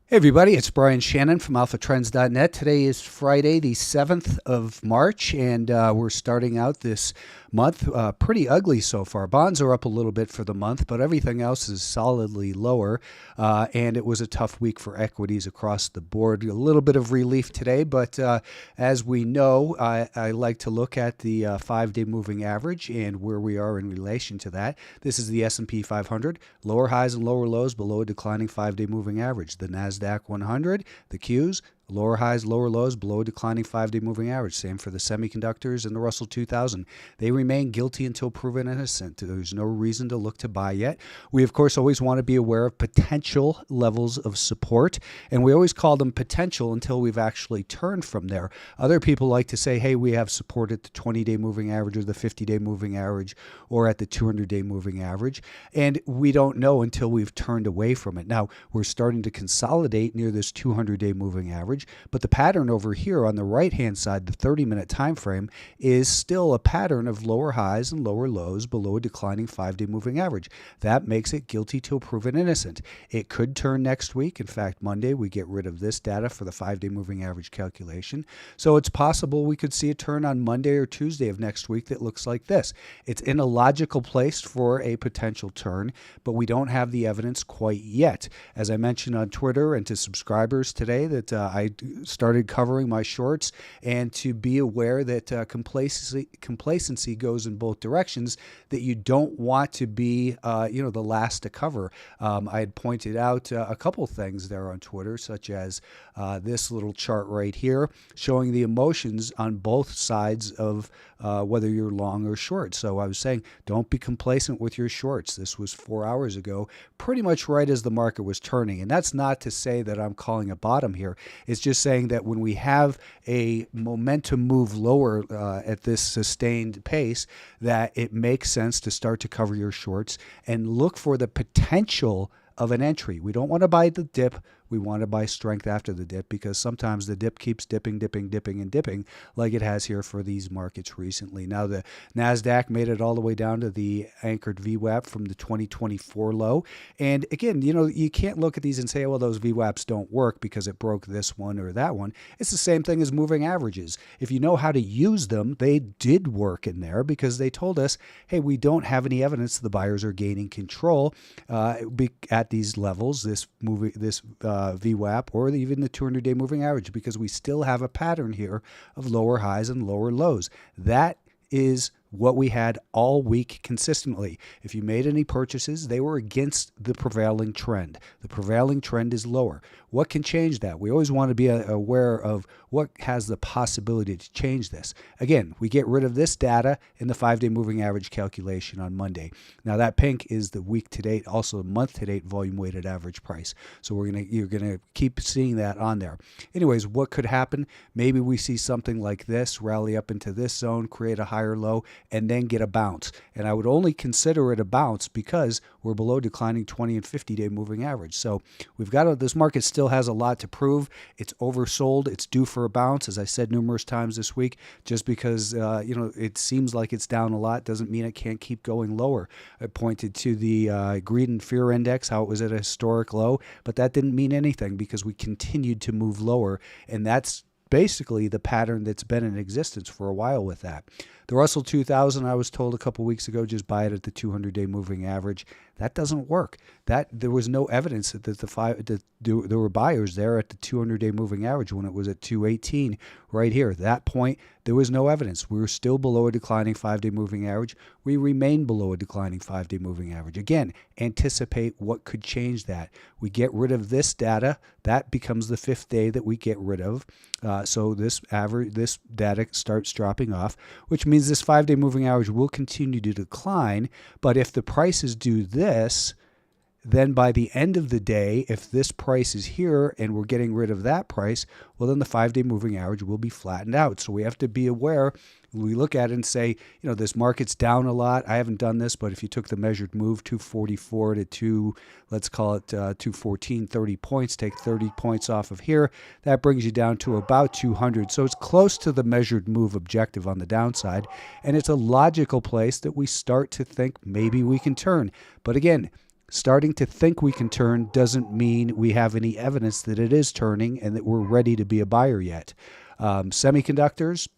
Hey everybody, it's Brian Shannon from AlphaTrends.net. Today is Friday, the 7th of March, and we're starting out this month pretty ugly so far. Bonds are up a little bit for the month, but everything else is solidly lower, and it was a tough week for equities across the board. A little bit of relief today, but as we know, I like to look at the 5-day moving average and where we are in relation to that. This is the S&P 500, lower highs and lower lows below a declining 5-day moving average. The NASDAQ 100, the Qs, lower highs, lower lows below a declining 5-day moving average. Same for the semiconductors and the Russell 2000. They remain guilty until proven innocent. There's no reason to look to buy yet. We, of course, always want to be aware of potential levels of support, and we always call them potential until we've actually turned from there. Other people like to say, hey, we have support at the 20-day moving average or the 50-day moving average or at the 200-day moving average, and we don't know until we've turned away from it. Now, we're starting to consolidate near this 200-day moving average. But the pattern over here on the right-hand side, the 30-minute time frame, is still a pattern of lower highs and lower lows below a declining 5-day moving average. That makes it guilty till proven innocent. It could turn next week. In fact, Monday, we get rid of this data for the 5-day moving average calculation. So it's possible we could see a turn on Monday or Tuesday of next week that looks like this. It's in a logical place for a potential turn, but we don't have the evidence quite yet. As I mentioned on Twitter and to subscribers today, that I started covering my shorts, and to be aware that complacency goes in both directions, that you don't want to be the last to cover. I had pointed out a couple things there on Twitter, such as this little chart right here showing the emotions on both sides of whether you're long or short. So I was saying, don't be complacent with your shorts. This was 4 hours ago, pretty much right as the market was turning. And that's not to say that I'm calling a bottom here. It's just saying that when we have a momentum move lower at this sustained pace, that it makes sense to start to cover your shorts and look for the potential of an entry. We don't want to buy the dip. We want to buy strength after the dip, because sometimes the dip keeps dipping, and dipping like it has here for these markets recently. Now, the NASDAQ made it all the way down to the anchored VWAP from the 2024 low. And again, you can't look at these and say, well, those VWAPs don't work because it broke this one or that one. It's the same thing as moving averages. If you know how to use them, they did work in there because they told us, hey, we don't have any evidence the buyers are gaining control at these levels, this VWAP, or even the 200-day moving average, because we still have a pattern here of lower highs and lower lows. That is what we had all week consistently. If you made any purchases, they were against the prevailing trend. The prevailing trend is lower. What can change that? We always want to be aware of what has the possibility to change this. Again, we get rid of this data in the 5-day moving average calculation on Monday. Now, that pink is the week to date, also month to date volume weighted average price. So you're gonna keep seeing that on there. Anyways, what could happen? Maybe we see something like this rally up into this zone, create a higher low, and then get a bounce. And I would only consider it a bounce because we're below declining 20 and 50-day moving average. So we've got this market still has a lot to prove. It's oversold. It's due for a bounce, as I said numerous times this week. Just because it seems like it's down a lot doesn't mean it can't keep going lower. I pointed to the greed and fear index, how it was at a historic low, but that didn't mean anything because we continued to move lower, and that's basically the pattern that's been in existence for a while with that. The Russell 2000, I was told a couple weeks ago, just buy it at the 200-day moving average. That doesn't work. There was no evidence that there were buyers there at the 200-day moving average when it was at 218 right here. At that point, there was no evidence. We were still below a declining 5-day moving average. We remain below a declining 5-day moving average. Again, anticipate what could change that. We get rid of this data. That becomes the 5th day that we get rid of. So this data starts dropping off, which means this 5-day moving average will continue to decline. But if the prices do this, then by the end of the day, if this price is here and we're getting rid of that price, well, then the 5-day moving average will be flattened out. So we have to be aware. We look at it and say, this market's down a lot. I haven't done this, but if you took the measured move 244 to let's call it 214, 30 points, take 30 points off of here, that brings you down to about 200. So it's close to the measured move objective on the downside, and it's a logical place that we start to think maybe we can turn. But again, Starting to think we can turn doesn't mean we have any evidence that it is turning and that we're ready to be a buyer yet. Semiconductors,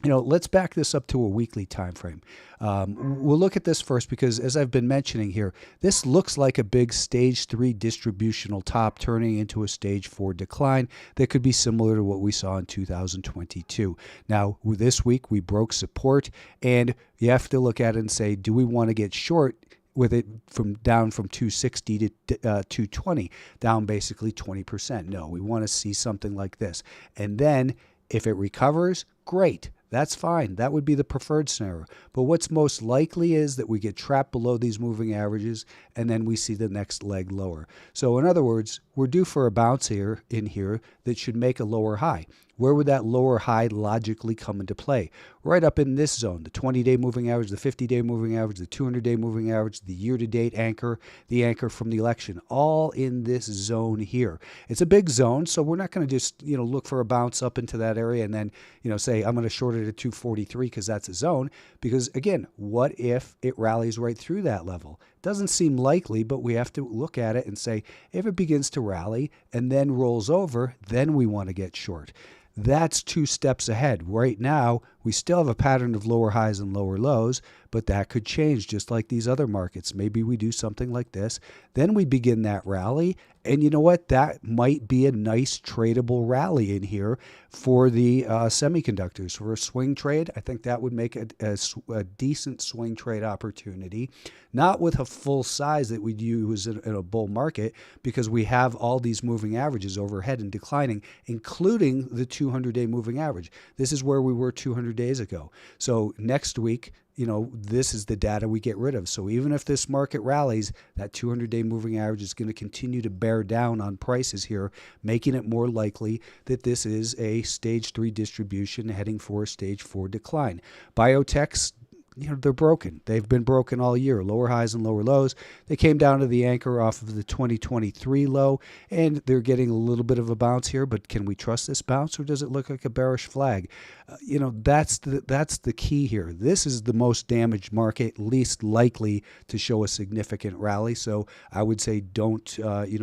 let's back this up to a weekly time frame. We'll look at this first because, as I've been mentioning here, this looks like a big stage 3 distributional top turning into a stage 4 decline that could be similar to what we saw in 2022. Now, this week we broke support, and you have to look at it and say, do we want to get short with it down from 260 to 220, down basically 20%? No, we want to see something like this. And then if it recovers, great. That's fine. That would be the preferred scenario. But what's most likely is that we get trapped below these moving averages and then we see the next leg lower. So in other words, we're due for a bounce here that should make a lower high. Where would that lower high logically come into play? Right up in this zone, the 20-day moving average, the 50-day moving average, the 200-day moving average, the year-to-date anchor, the anchor from the election, all in this zone here. It's a big zone, so we're not going to just look for a bounce up into that area and then say I'm going to short it at 243 because that's a zone. Because again, what if it rallies right through that level? Doesn't seem likely, but we have to look at it and say if it begins to rally and then rolls over, then we want to get short. That's 2 steps ahead. Right now, we still have a pattern of lower highs and lower lows, but that could change just like these other markets. Maybe we do something like this. Then we begin that rally. And you know what? That might be a nice tradable rally in here for the semiconductors. For a swing trade, I think that would make a decent swing trade opportunity. Not with a full size that we'd use in a bull market because we have all these moving averages overhead and declining, including the 200-day moving average. This is where we were 200 days ago. So next week, this is the data we get rid of. So even if this market rallies, that 200-day moving average is going to continue to bear down on prices here, making it more likely that this is a stage 3 distribution heading for a stage 4 decline. Biotechs, they're broken. They've been broken all year, lower highs and lower lows. They came down to the anchor off of the 2023 low, and they're getting a little bit of a bounce here, but can we trust this bounce, or does it look like a bearish flag? That's the key here. This is the most damaged market, least likely to show a significant rally, so I would say don't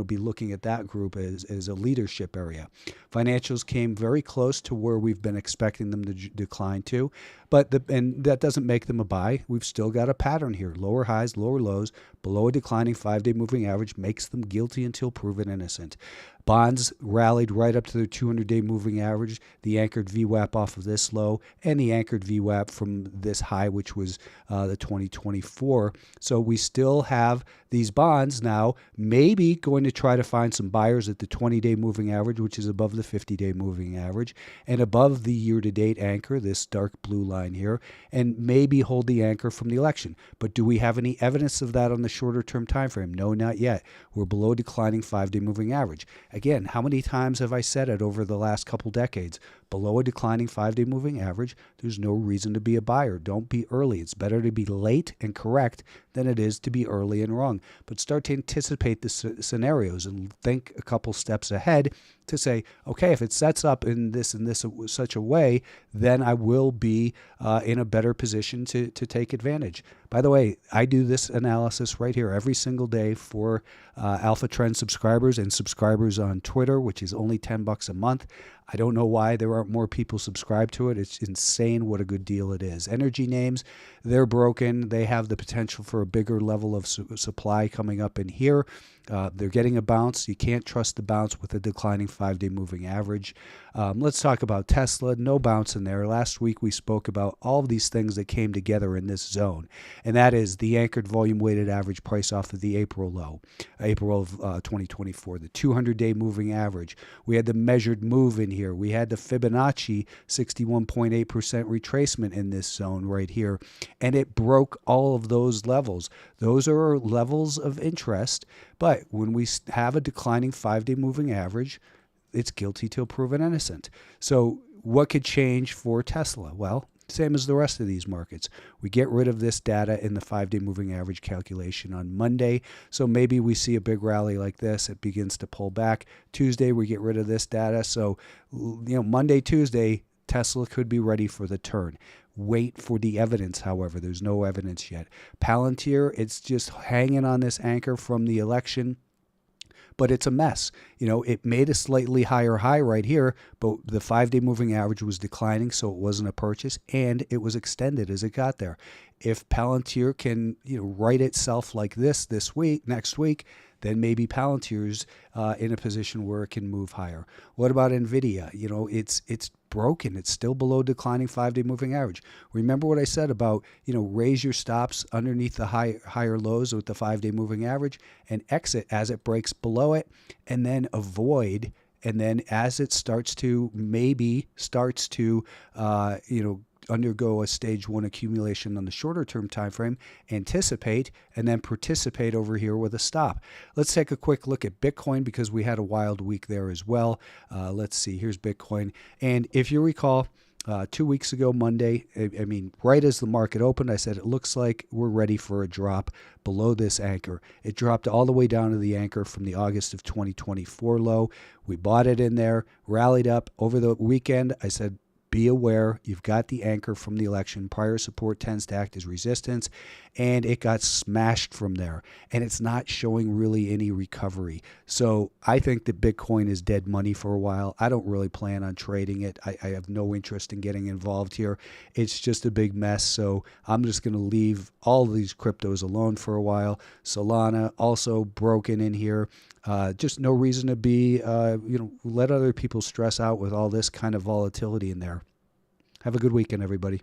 be looking at that group as a leadership area. Financials came very close to where we've been expecting them to decline to, and that doesn't make them a buy. We've still got a pattern here. Lower highs, lower lows, below a declining 5-day moving average makes them guilty until proven innocent. Bonds rallied right up to their 200-day moving average, the anchored VWAP off of this low, and the anchored VWAP from this high, which was the 2024. So we still have these bonds now maybe going to try to find some buyers at the 20-day moving average, which is above the 50-day moving average, and above the year-to-date anchor, this dark blue line here, and maybe hold the anchor from the election. But do we have any evidence of that on the shorter-term time frame? No, not yet. We're below declining 5-day moving average. Again, how many times have I said it over the last couple decades? Below a declining 5-day moving average, there's no reason to be a buyer. Don't be early. It's better to be late and correct than it is to be early and wrong. But start to anticipate the scenarios and think a couple steps ahead to say, okay, if it sets up in this and this such a way, then I will be in a better position to take advantage. By the way, I do this analysis right here every single day for Alpha Trend subscribers and subscribers on Twitter, which is only $10 a month. I don't know why there aren't more people subscribed to it. It's insane what a good deal it is. Energy names, they're broken. They have the potential for a bigger level of supply coming up in here. They're getting a bounce. You can't trust the bounce with a declining 5-day moving average. Let's talk about Tesla. No bounce in there. Last week we spoke about all of these things that came together in this zone, and that is the anchored volume weighted average price off of the April low, April of 2024, the 200-day moving average. We had the measured move in here. We had the Fibonacci 61.8% retracement in this zone right here, and it broke all of those levels. Those are levels of interest, but when we have a declining 5-day moving average, it's guilty till proven innocent. So what could change for Tesla? Well, same as the rest of these markets. We get rid of this data in the 5-day moving average calculation on Monday. So maybe we see a big rally like this. It begins to pull back. Tuesday, we get rid of this data. So, Monday, Tuesday, Tesla could be ready for the turn. Wait for the evidence, however. There's no evidence yet. Palantir, it's just hanging on this anchor from the election, but it's a mess. It made a slightly higher high right here, but the 5-day moving average was declining, so it wasn't a purchase, and it was extended as it got there. If Palantir can, right itself like this next week, then maybe Palantir's in a position where it can move higher. What about NVIDIA? It's broken. It's still below declining 5-day moving average. Remember what I said about, raise your stops underneath the higher lows with the 5-day moving average and exit as it breaks below it, and then avoid. And then as it starts to undergo a stage 1 accumulation on the shorter term time frame, anticipate, and then participate over here with a stop. Let's take a quick look at Bitcoin because we had a wild week there as well. Let's see, here's Bitcoin. And if you recall, 2 weeks ago, Monday, right as the market opened, I said it looks like we're ready for a drop below this anchor. It dropped all the way down to the anchor from the August of 2024 low. We bought it in there, rallied up over the weekend. I said, be aware, you've got the anchor from the election. Prior support tends to act as resistance, and it got smashed from there. And it's not showing really any recovery. So I think that Bitcoin is dead money for a while. I don't really plan on trading it. I have no interest in getting involved here. It's just a big mess. So I'm just going to leave all of these cryptos alone for a while. Solana also broken in here. Just no reason to be, let other people stress out with all this kind of volatility in there. Have a good weekend, everybody.